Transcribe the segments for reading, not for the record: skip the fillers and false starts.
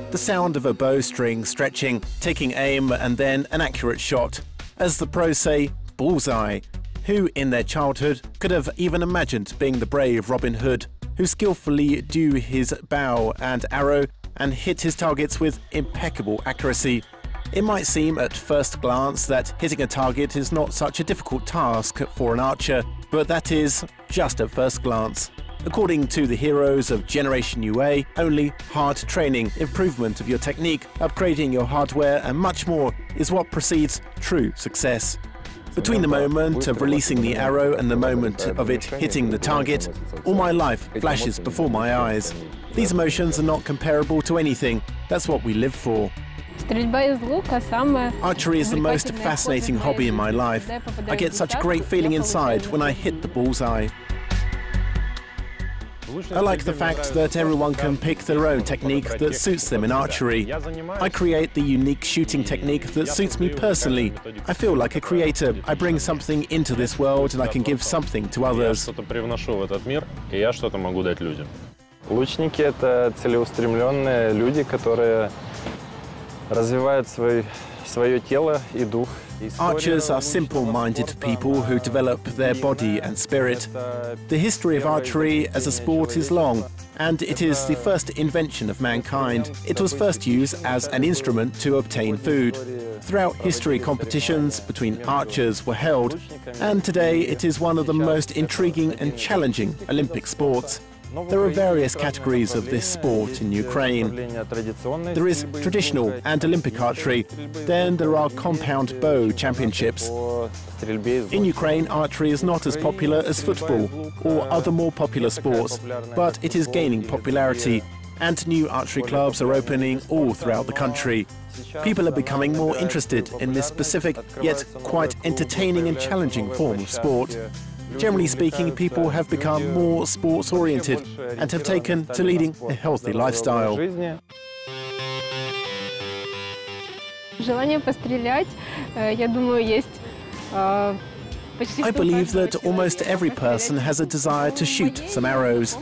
The sound of a bowstring stretching, taking aim, and then an accurate shot. As the pros say, bullseye. Who in their childhood could have even imagined being the brave Robin Hood, who skillfully drew his bow and arrow and hit his targets with impeccable accuracy? It might seem at first glance that hitting a target is not such a difficult task for an archer, but that is just at first glance. According to the heroes of Generation UA, only hard training, improvement of your technique, upgrading your hardware and much more is what precedes true success. Between the moment of releasing the arrow and the moment of it hitting the target, all my life flashes before my eyes. These emotions are not comparable to anything. That's what we live for. Archery is the most fascinating hobby in my life. I get such a great feeling inside when I hit the bullseye. I like the fact that everyone can pick their own technique that suits them in archery. I create the unique shooting technique that suits me personally. I feel like a creator. I bring something into this world and I can give something to others. Лучники — это целеустремленные люди, которые развивают свое тело и дух. Archers are simple-minded people who develop their body and spirit. The history of archery as a sport is long, and it is the first invention of mankind. It was first used as an instrument to obtain food. Throughout history, competitions between archers were held, and today it is one of the most intriguing and challenging Olympic sports. There are various categories of this sport in Ukraine. There is traditional and Olympic archery. Then there are compound bow championships. In Ukraine, archery is not as popular as football or other more popular sports, but it is gaining popularity, and new archery clubs are opening all throughout the country. People are becoming more interested in this specific, yet quite entertaining and challenging form of sport. Generally speaking, people have become more sports-oriented and have taken to leading a healthy lifestyle. I believe that almost every person has a desire to shoot some arrows.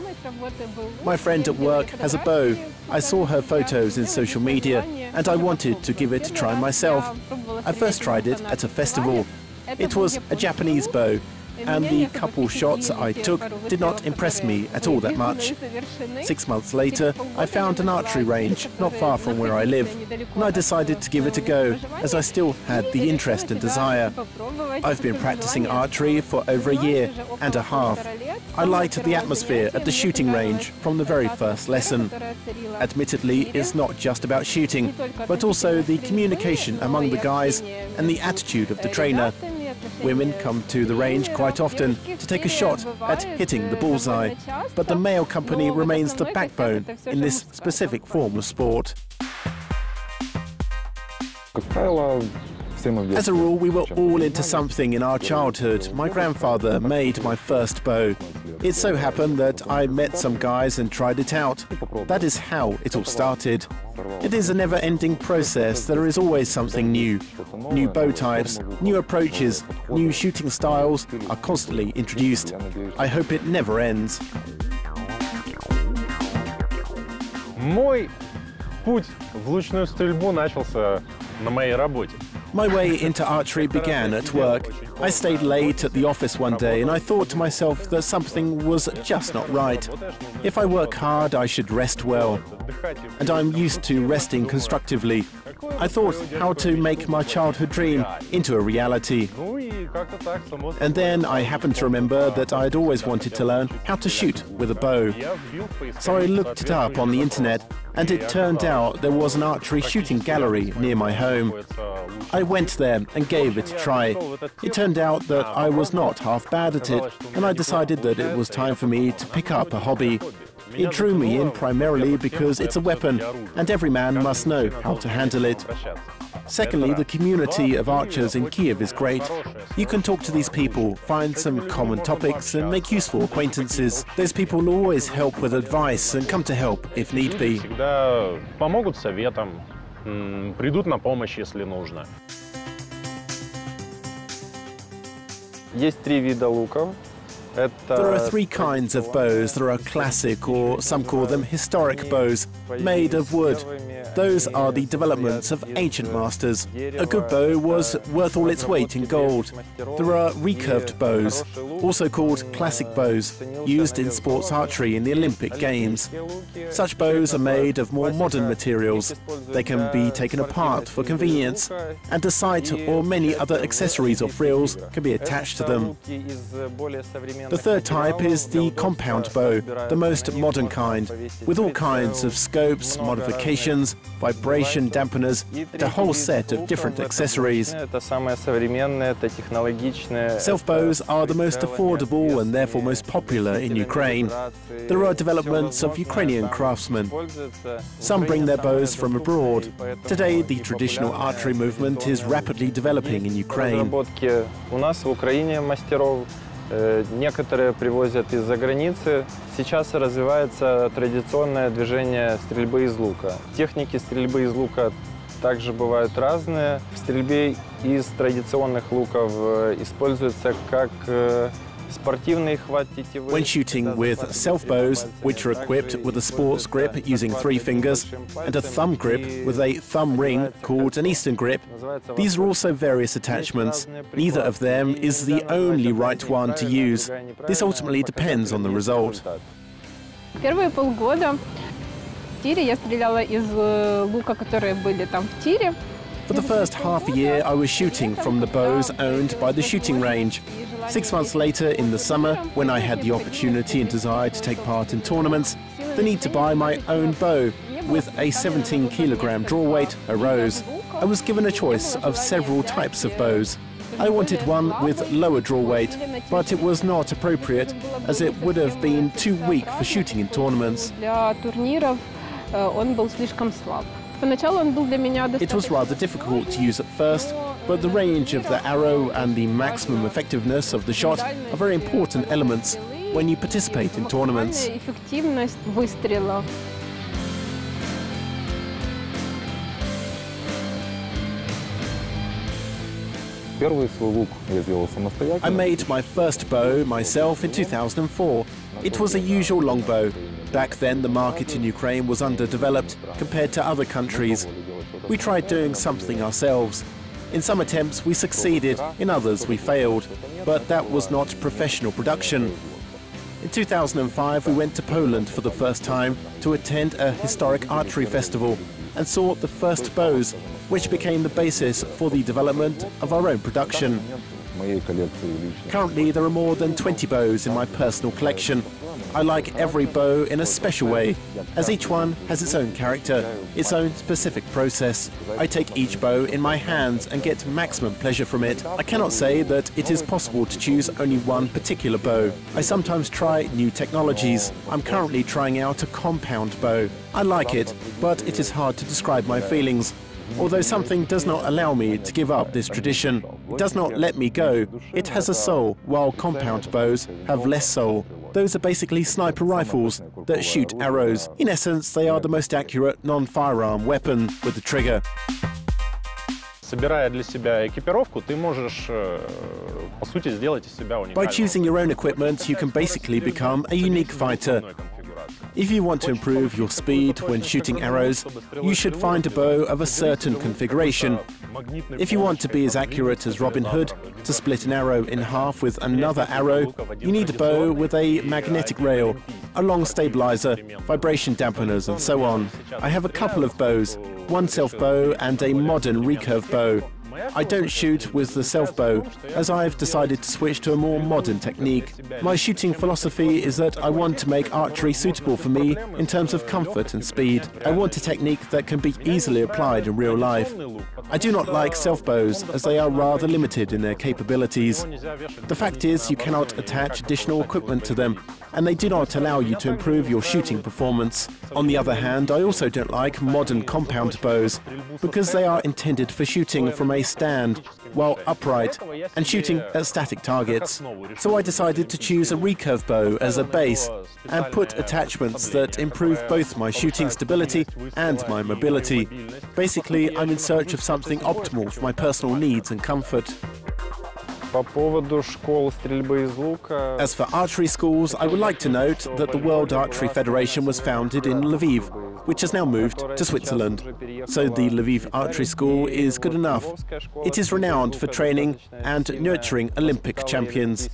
My friend at work has a bow. I saw her photos in social media and I wanted to give it a try myself. I first tried it at a festival. It was a Japanese bow, and the couple shots I took did not impress me at all that much. 6 months later, I found an archery range not far from where I live, and I decided to give it a go, as I still had the interest and desire. I've been practicing archery for over a year and a half. I liked the atmosphere at the shooting range from the very first lesson. Admittedly, it's not just about shooting, but also the communication among the guys and the attitude of the trainer. Women come to the range quite often to take a shot at hitting the bullseye, but the male company remains the backbone in this specific form of sport. As a rule, we were all into something in our childhood. My grandfather made my first bow. It so happened that I met some guys and tried it out. That is how it all started. It is a never-ending process. There is always something new. New bow types, new approaches, new shooting styles are constantly introduced. I hope it never ends. Мой путь в лучную стрельбу начался на моей работе. My way into archery began at work. I stayed late at the office one day and I thought to myself that something was just not right. If I work hard, I should rest well. And I'm used to resting constructively. I thought how to make my childhood dream into a reality. And then I happened to remember that I had always wanted to learn how to shoot with a bow. So I looked it up on the internet, and it turned out there was an archery shooting gallery near my home. I went there and gave it a try. It turned out that I was not half bad at it, and I decided that it was time for me to pick up a hobby. It drew me in primarily because it's a weapon, and every man must know how to handle it. Secondly, the community of archers in Kiev is great. You can talk to these people, find some common topics, and make useful acquaintances. Those people will always help with advice and come to help if need be. Помогут советом, придут на помощь, если нужно. Есть 3 вида луков. There are three kinds of bows. There are classic, or some call them historic bows, made of wood. Those are the developments of ancient masters. A good bow was worth all its weight in gold. There are recurved bows, also called classic bows, used in sports archery in the Olympic Games. Such bows are made of more modern materials. They can be taken apart for convenience, and a sight or many other accessories or frills can be attached to them. The third type is the compound bow, the most modern kind, with all kinds of scopes, modifications, vibration dampeners, and a whole set of different accessories. Self-bows are the most affordable and therefore most popular in Ukraine. There are developments of Ukrainian craftsmen. Some bring their bows from abroad. Today, the traditional archery movement is rapidly developing in Ukraine. Некоторые привозят из-за границы. Сейчас развивается традиционное движение стрельбы из лука. Техники стрельбы из лука также бывают разные. В стрельбе из традиционных луков используется как спортивный хват тетивы. When shooting with self-bows, which are equipped with a sports grip using 3 fingers and a thumb grip with a thumb ring called an Eastern grip, these are also various attachments. Neither of them is the only right one to use. This ultimately depends on the result. Первые полгода в тире я стреляла из лука, которые были там в тире. For the first half a year, I was shooting from the bows owned by the shooting range. 6 months later, in the summer, when I had the opportunity and desire to take part in tournaments, the need to buy my own bow with a 17-kilogram draw weight arose. I was given a choice of several types of bows. I wanted one with lower draw weight, but it was not appropriate, as it would have been too weak for shooting in tournaments. It was rather difficult to use at first, but the range of the arrow and the maximum effectiveness of the shot are very important elements when you participate in tournaments. I made my first bow myself in 2004. It was a usual longbow. Back then, the market in Ukraine was underdeveloped compared to other countries. We tried doing something ourselves. In some attempts, we succeeded. In others, we failed. But that was not professional production. In 2005, we went to Poland for the first time to attend a historic archery festival and saw the first bows, which became the basis for the development of our own production. Currently, there are more than 20 bows in my personal collection. I like every bow in a special way, as each one has its own character, its own specific process. I take each bow in my hands and get maximum pleasure from it. I cannot say that it is possible to choose only one particular bow. I sometimes try new technologies. I'm currently trying out a compound bow. I like it, but it is hard to describe my feelings. Although something does not allow me to give up this tradition, it does not let me go. It has a soul, while compound bows have less soul. Those are basically sniper rifles that shoot arrows. In essence, they are the most accurate non-firearm weapon with the trigger. Собирая для себя экипировку, ты можешь, по сути, сделать из себя уникального. By choosing your own equipment, you can basically become a unique fighter. If you want to improve your speed when shooting arrows, you should find a bow of a certain configuration. If you want to be as accurate as Robin Hood, to split an arrow in half with another arrow, you need a bow with a magnetic rail, a long stabilizer, vibration dampeners, and so on. I have a couple of bows, one self-bow and a modern recurve bow. I don't shoot with the self-bow, as I've decided to switch to a more modern technique. My shooting philosophy is that I want to make archery suitable for me in terms of comfort and speed. I want a technique that can be easily applied in real life. I do not like self-bows, as they are rather limited in their capabilities. The fact is, you cannot attach additional equipment to them, and they do not allow you to improve your shooting performance. On the other hand, I also don't like modern compound bows, because they are intended for shooting from a stand, while upright, and shooting at static targets. So I decided to choose a recurve bow as a base, and put attachments that improve both my shooting stability and my mobility. Basically, I'm in search of something optimal for my personal needs and comfort. По поводу школ стрельбы из лука. As for archery schools, I would like to note that the World Archery Federation was founded in Lviv, which has now moved to Switzerland. So the Lviv Archery School is good enough. It is renowned for training and nurturing Olympic champions.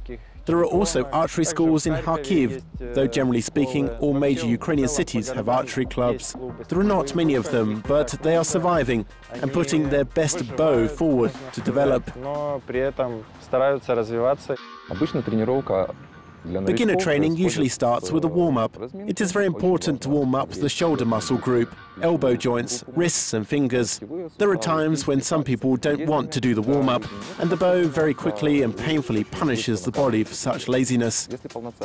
There are also archery schools in Kharkiv, though generally speaking, all major Ukrainian cities have archery clubs. There are not many of them, but they are surviving and putting their best bow forward to develop. Но при этом стараются развиваться. Обычно тренировка Beginner training usually starts with a warm-up. It is very important to warm up the shoulder muscle group, elbow joints, wrists and fingers. There are times when some people don't want to do the warm-up, and the bow very quickly and painfully punishes the body for such laziness.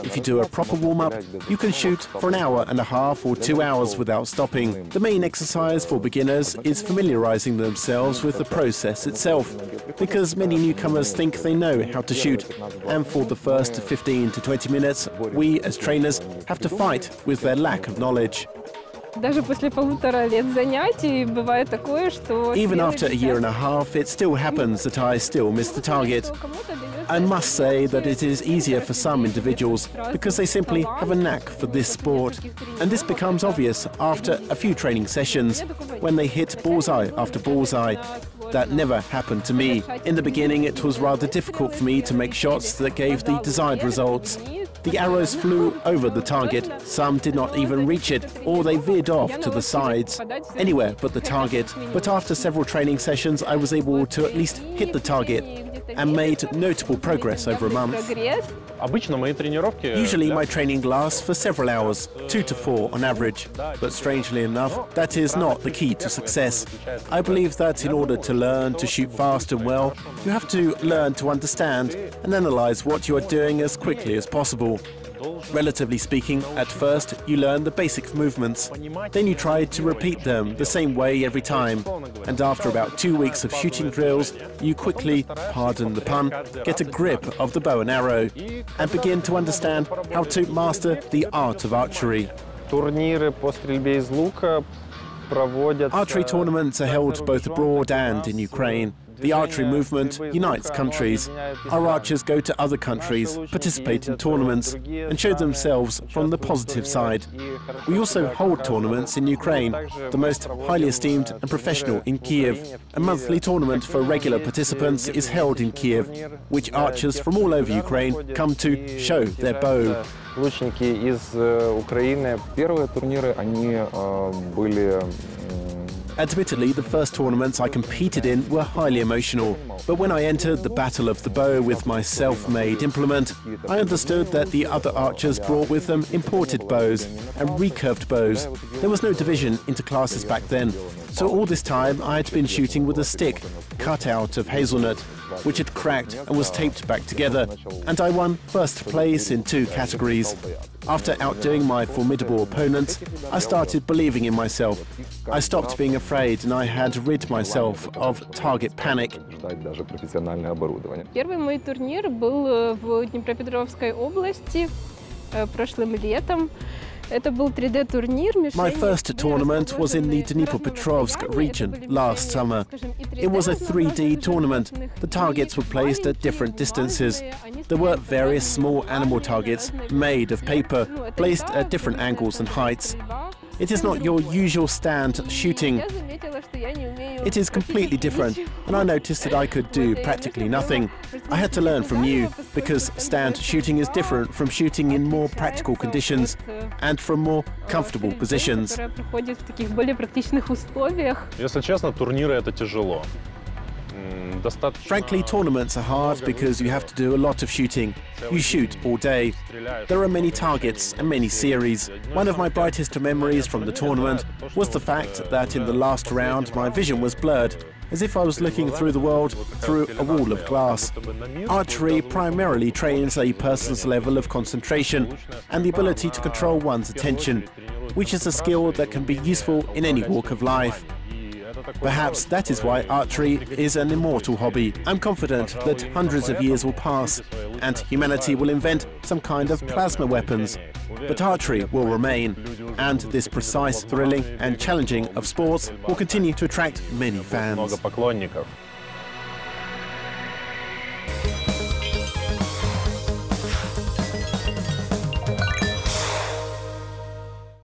If you do a proper warm-up, you can shoot for an hour and a half or 2 hours without stopping. The main exercise for beginners is familiarizing themselves with the process itself, because many newcomers think they know how to shoot, and for the first 15 to 20 minutes, we as trainers have to fight with their lack of knowledge. Даже после 1,5 лет занятий бывает такое, что... Even after a year and a half, it still happens that I still miss the target. I must say that it is easier for some individuals because they simply have a knack for this sport. And this becomes obvious after a few training sessions, when they hit bullseye after bullseye. That never happened to me. In the beginning, it was rather difficult for me to make shots that gave the desired results. The arrows flew over the target, some did not even reach it, or they veered off to the sides, anywhere but the target. But after several training sessions, I was able to at least hit the target and made notable progress over a month. Usually my training lasts for several hours, 2 to 4 on average. But strangely enough, that is not the key to success. I believe that in order to learn to shoot fast and well, you have to learn to understand and analyze what you are doing as quickly as possible. Relatively speaking, at first you learn the basic movements, then you try to repeat them the same way every time, and after about 2 weeks of shooting drills, you quickly, pardon the pun, get a grip of the bow and arrow, and begin to understand how to master the art of archery. Турниры по стрельбе из лука проводятся. Archery tournaments are held both abroad and in Ukraine. The archery movement unites countries. Our archers go to other countries, participate in tournaments, and show themselves from the positive side. We also hold tournaments in Ukraine, the most highly esteemed and professional in Kiev. A monthly tournament for regular participants is held in Kiev, which archers from all over Ukraine come to show their bow. Лучники из Украины. Первые турниры, они были... Admittedly, the first tournaments I competed in were highly emotional, but when I entered the battle of the bow with my self-made implement, I understood that the other archers brought with them imported bows and recurved bows. There was no division into classes back then, so all this time I had been shooting with a stick cut out of hazelnut, which had cracked and was taped back together, and I won first place in 2 categories. After outdoing my formidable opponents, I started believing in myself. I stopped being afraid and I had rid myself of target panic. Первый мой турнир был в Днепропетровской области прошлым летом. Это был 3D-турнир. My first tournament was in the Dnipropetrovsk region last summer. It was a 3D tournament. The targets were placed at different distances. There were various small animal targets made of paper, placed at different angles and heights. It is not your usual stand shooting. It is completely different, and I noticed that I could do practically nothing. I had to learn from you, because stand shooting is different from shooting in more practical conditions and from more comfortable positions. Если честно, турниры это тяжело. Frankly, tournaments are hard because you have to do a lot of shooting. You shoot all day. There are many targets and many series. One of my brightest memories from the tournament was the fact that in the last round my vision was blurred, as if I was looking through the world through a wall of glass. Archery primarily trains a person's level of concentration and the ability to control one's attention, which is a skill that can be useful in any walk of life. Perhaps that is why archery is an immortal hobby. I'm confident that hundreds of years will pass and humanity will invent some kind of plasma weapons. But archery will remain, and this precise, thrilling and challenging of sports will continue to attract many fans.